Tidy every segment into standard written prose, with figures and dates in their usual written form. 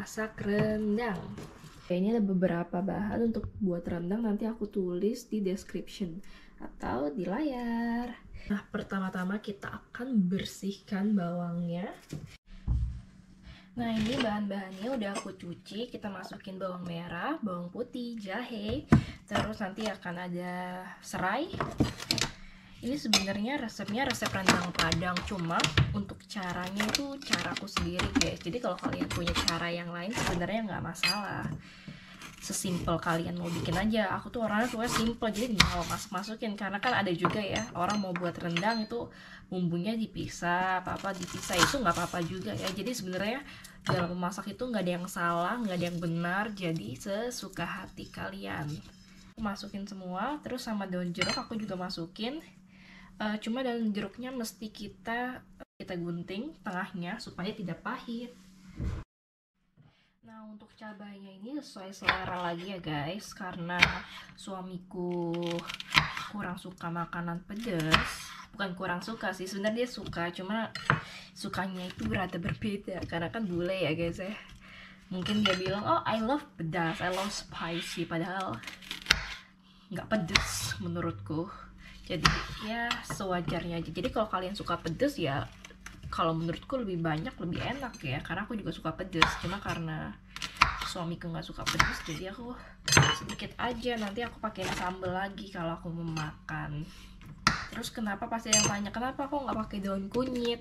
masak rendang. Ini ada beberapa bahan untuk buat rendang, nanti aku tulis di description atau di layar. Nah, pertama-tama kita akan bersihkan bawangnya. Nah, ini bahan-bahannya udah aku cuci. Kita masukin bawang merah, bawang putih, jahe, terus nanti akan ada serai. Ini sebenarnya resepnya resep rendang Padang, cuma untuk caranya itu caraku sendiri guys. Jadi kalau kalian punya cara yang lain sebenarnya nggak masalah, sesimpel kalian mau bikin aja. Aku tuh orangnya suka simple, jadi nggak mau masukin, karena kan ada juga ya orang mau buat rendang itu bumbunya dipisah, apa dipisah, itu nggak apa-apa juga ya. Jadi sebenarnya dalam memasak itu nggak ada yang salah, nggak ada yang benar, jadi sesuka hati kalian. Masukin semua, terus sama daun jeruk aku juga masukin. Cuma daun jeruknya mesti kita gunting tengahnya supaya tidak pahit. Nah, untuk cabainya ini sesuai selera lagi ya guys, karena suamiku kurang suka makanan pedas. Bukan kurang suka sih, sebenarnya dia suka, cuma sukanya itu berada berbeda karena kan bule ya guys ya. Mungkin dia bilang, oh I love pedas, I love spicy, padahal nggak pedas menurutku. Jadi ya sewajarnya aja. Jadi kalau kalian suka pedas ya, kalau menurutku lebih banyak lebih enak ya, karena aku juga suka pedas. Cuma karena suamiku nggak suka pedas, jadi aku sedikit aja. Nanti aku pakai sambal lagi kalau aku mau makan. Terus kenapa pasti yang tanya kenapa kok nggak pakai daun kunyit?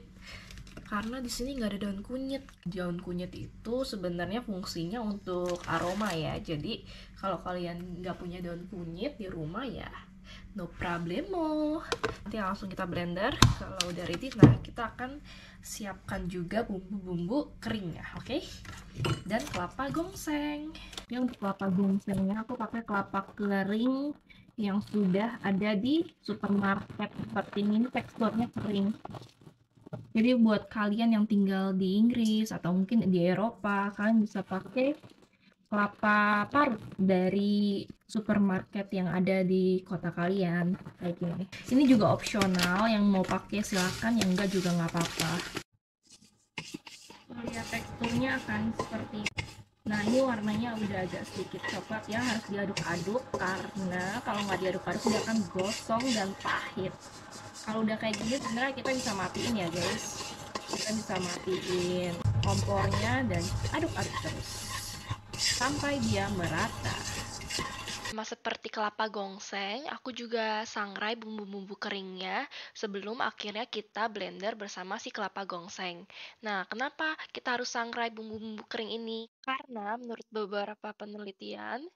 Karena di sini nggak ada daun kunyit. Daun kunyit itu sebenarnya fungsinya untuk aroma ya. Jadi kalau kalian nggak punya daun kunyit di rumah ya no problemo. Nanti langsung kita blender. Kalau udah ready, nah kita akan siapkan juga bumbu-bumbu keringnya, oke? Dan kelapa gongseng. Ini untuk kelapa gongsengnya aku pakai kelapa kering yang sudah ada di supermarket seperti ini, teksturnya kering. Jadi buat kalian yang tinggal di Inggris atau mungkin di Eropa, kalian bisa pakai kelapa parut dari supermarket yang ada di kota kalian kayak gini. Ini juga opsional, yang mau pakai silakan, yang enggak juga nggak apa-apa. Lihat teksturnya akan seperti ini. Nah, ini warnanya udah agak sedikit coklat ya, harus diaduk-aduk karena kalau nggak diaduk-aduk dia akan gosong dan pahit. Kalau udah kayak gini sebenarnya kita bisa matiin ya guys. Kita bisa matiin kompornya dan aduk-aduk terus sampai dia merata. Sama seperti kelapa gongseng, aku juga sangrai bumbu-bumbu keringnya sebelum akhirnya kita blender bersama si kelapa gongseng. Nah, kenapa kita harus sangrai bumbu-bumbu kering ini? Karena menurut beberapa penelitian,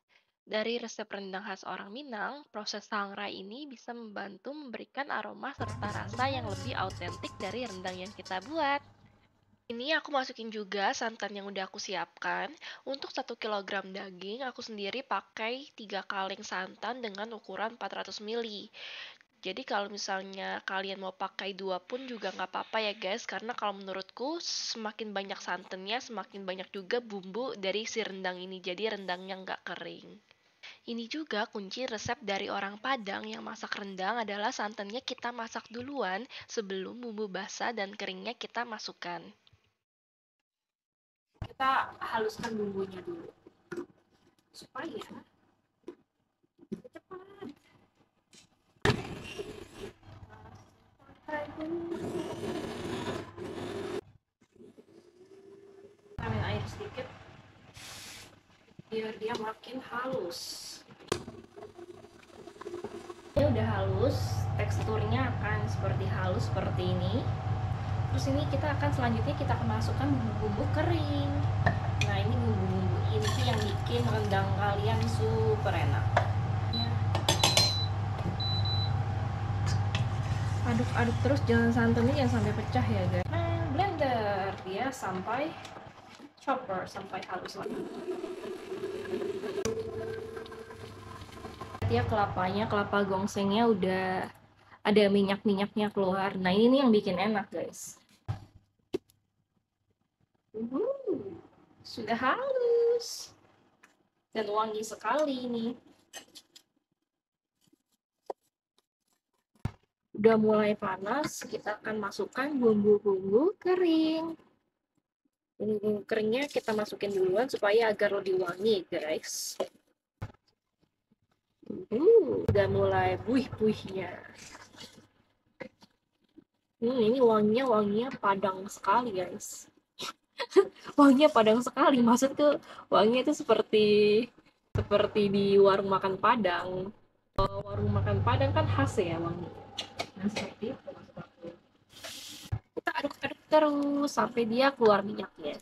dari resep rendang khas orang Minang, proses sangrai ini bisa membantu memberikan aroma serta rasa yang lebih autentik dari rendang yang kita buat. Ini aku masukin juga santan yang udah aku siapkan. Untuk 1 kg daging, aku sendiri pakai 3 kaleng santan dengan ukuran 400 ml. Jadi kalau misalnya kalian mau pakai 2 pun juga nggak apa-apa ya guys, karena kalau menurutku semakin banyak santannya, semakin banyak juga bumbu dari si rendang ini, jadi rendangnya nggak kering. Ini juga kunci resep dari orang Padang yang masak rendang adalah santannya kita masak duluan sebelum bumbu basah dan keringnya kita masukkan. Kita haluskan bumbunya dulu supaya cepat. Tambahin air sedikit biar dia makin halus. Ini udah halus, teksturnya akan seperti halus seperti ini. Terus ini kita akan selanjutnya kita akan masukkan bumbu-bumbu kering. Nah, ini bumbu-bumbu inti yang bikin rendang kalian super enak. Aduk-aduk terus, jangan santannya jangan sampai pecah ya guys. Nah, blender dia sampai chopper, sampai halus lagi. Dia kelapanya, kelapa gongsengnya udah ada minyak-minyaknya keluar. Nah, ini nih yang bikin enak guys. Sudah halus dan wangi sekali nih. Udah mulai panas, kita akan masukkan bumbu-bumbu kering. Bumbu keringnya kita masukin duluan supaya agar lebih wangi, guys. Udah mulai buih-buihnya. Ini wanginya padang sekali, guys. Wanginya padang sekali. Maksudku wanginya itu seperti di warung makan Padang. Warung makan Padang kan khas ya wangi. Nah, seperti itu maksud aku. Kita aduk-aduk terus sampai dia keluar minyaknya.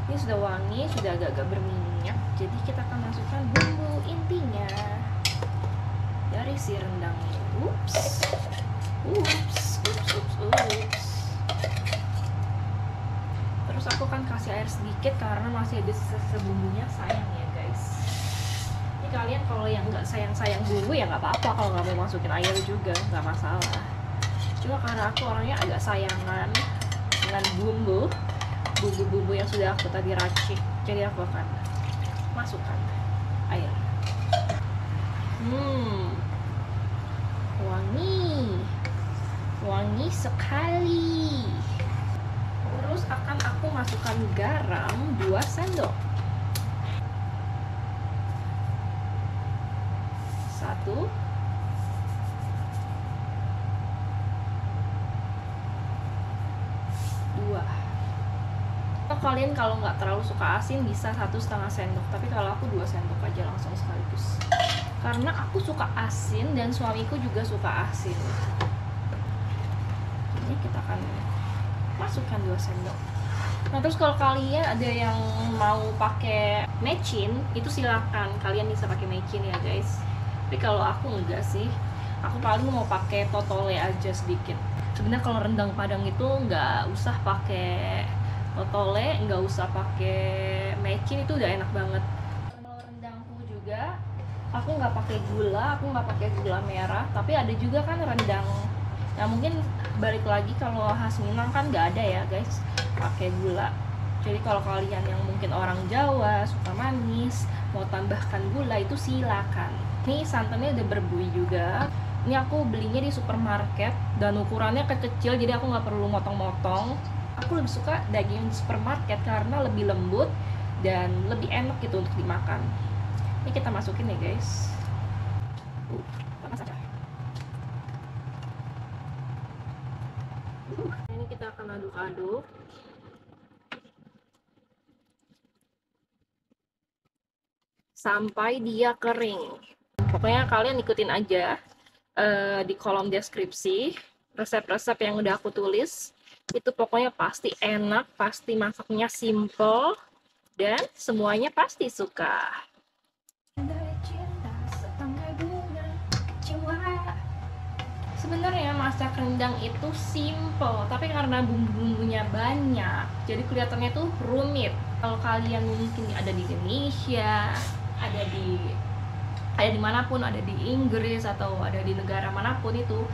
Ini sudah wangi, sudah agak-agak berminyak. Jadi kita akan masukkan bumbu intinya dari si rendangnya. Ups. Terus aku akan kasih air sedikit karena masih ada sisa bumbunya, sayang ya guys. Ini kalian kalau yang nggak sayang bumbu ya nggak apa-apa, kalau nggak mau masukin air juga nggak masalah. Cuma karena aku orangnya agak sayangan dengan bumbu yang sudah aku tadi racik, jadi aku akan masukkan air. Wangi sekali. Terus akan aku masukkan garam 2 sendok. 1, 2. Kalian kalau nggak terlalu suka asin bisa 1,5 sendok, tapi kalau aku 2 sendok aja langsung sekaligus. Karena aku suka asin dan suamiku juga suka asin. Ini kita akan masukkan 2 sendok. Nah, terus kalau kalian ada yang mau pakai mecin, itu silakan, kalian bisa pakai mecin ya guys. Tapi kalau aku enggak sih, aku paling mau pakai totole aja sedikit. Sebenarnya kalau rendang Padang itu nggak usah pakai totole, nggak usah pakai mecin, itu udah enak banget. Kalau rendangku juga, aku nggak pakai gula merah, tapi ada juga kan rendang. Nah mungkin balik lagi kalau khas Minang kan nggak ada ya guys pakai gula. Jadi kalau kalian yang mungkin orang Jawa suka manis, mau tambahkan gula itu silakan. Ini santannya udah berbuih juga. Ini aku belinya di supermarket dan ukurannya kecil, jadi aku nggak perlu motong-motong. Aku lebih suka daging di supermarket karena lebih lembut dan lebih enak gitu untuk dimakan. Ini kita masukin ya guys. Panas aja. Ini kita akan aduk-aduk sampai dia kering. Pokoknya kalian ikutin aja di kolom deskripsi resep-resep yang udah aku tulis. Itu pokoknya pasti enak, pasti masaknya simple, dan semuanya pasti suka. Sebenarnya masak rendang itu simple, tapi karena bumbu-bumbunya banyak, jadi kelihatannya tuh rumit. Kalau kalian mungkin ada di Indonesia, ada di manapun, ada di Inggris atau ada di negara manapun, itu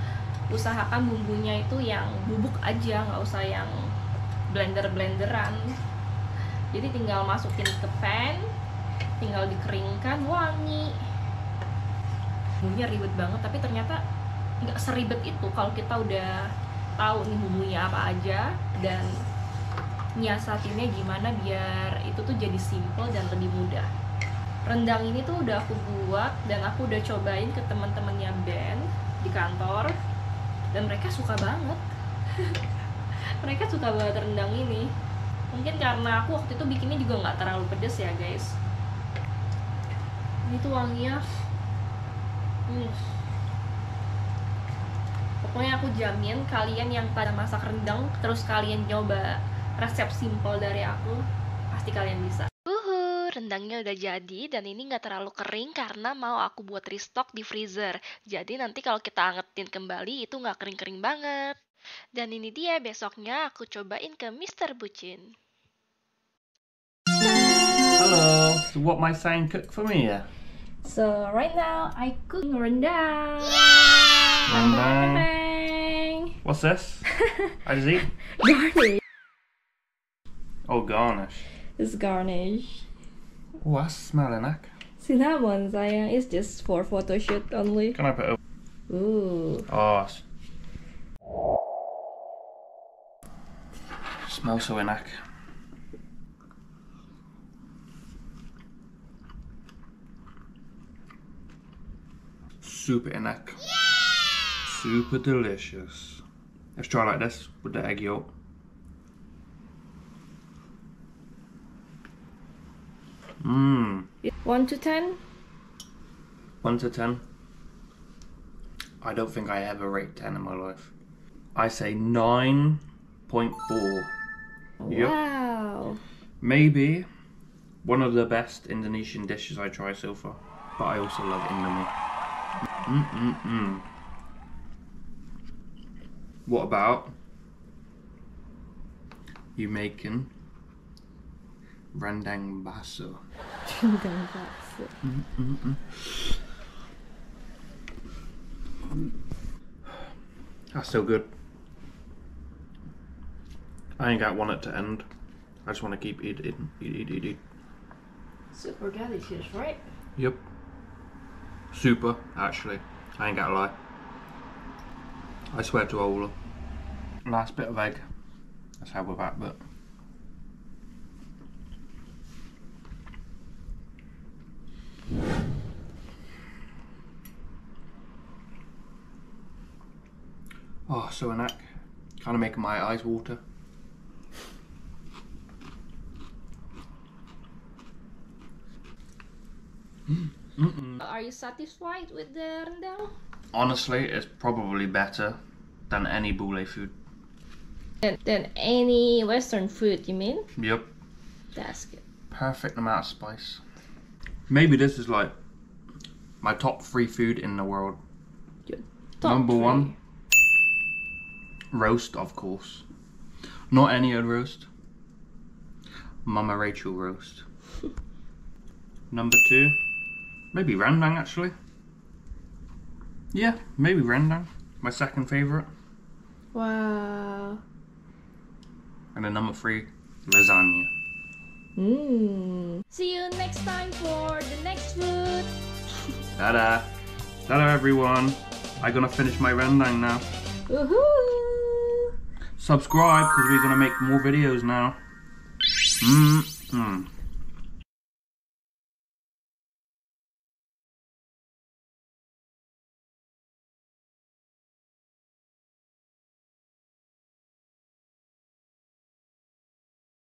usahakan bumbunya itu yang bubuk aja, nggak usah yang blenderan. Jadi tinggal masukin ke pan, tinggal dikeringkan, wangi. Bumbunya ribet banget, tapi ternyata nggak seribet itu kalau kita udah tahu nih bumbunya apa aja dan nyiasatinnya gimana biar itu tuh jadi simple dan lebih mudah. Rendang ini tuh udah aku buat dan aku udah cobain ke teman-temannya Ben di kantor dan mereka suka banget. Mereka suka banget rendang ini. Mungkin karena aku waktu itu bikinnya juga nggak terlalu pedes ya guys. Ini tuh wanginya pokoknya aku jamin kalian yang pada masak rendang terus kalian coba resep simple dari aku, pasti kalian bisa. Rendangnya udah jadi dan ini nggak terlalu kering karena mau aku buat restock di freezer. Jadi nanti kalau kita angetin kembali itu nggak kering-kering banget. Dan ini dia besoknya aku cobain ke Mr. Bucin. Hello, so what am I saying cook for me here? So right now I cook rendang. Rendang. What's this? I just eat? Garnish. Oh, garnish. It's garnish. Oh, that's smelling like. Cinnamon, sayang. It's just for photo shoot only. Can I put it? Ooh. Oh, smells so inac. super enak. Super delicious. Let's try like this with the egg yolk. Mmm. 1 to 10? 1 to 10. I don't think I ever rate 10 in my life. I say 9.4. Yep. Wow. Maybe one of the best Indonesian dishes I try so far. But I also love Indomie. What about you making rendang bakso? Rendang bakso. That's so good. I ain't got one at the end. I just want to keep eating. Eat. Super delicious, right? Yep. Super, actually. I ain't gonna lie. I swear to Allah. Last bit of egg. Let's have with that bit. Oh, so enak. Kind of making my eyes water. Are you satisfied with the rendang? Honestly, it's probably better than any bule food. Than any Western food, you mean? Yep. That's good. Perfect amount of spice. Maybe this is like my top 3 food in the world. Top Number 3. 1, roast, of course. Not any old roast. Mama Rachel roast. Number 2, maybe rendang actually. Yeah, maybe rendang. My second favourite. Wow. And then number 3, lasagna. See you next time for the next food. Ta-da! Ta-da everyone! I'm gonna finish my rendang now. Woohoo! Subscribe because we're gonna make more videos now.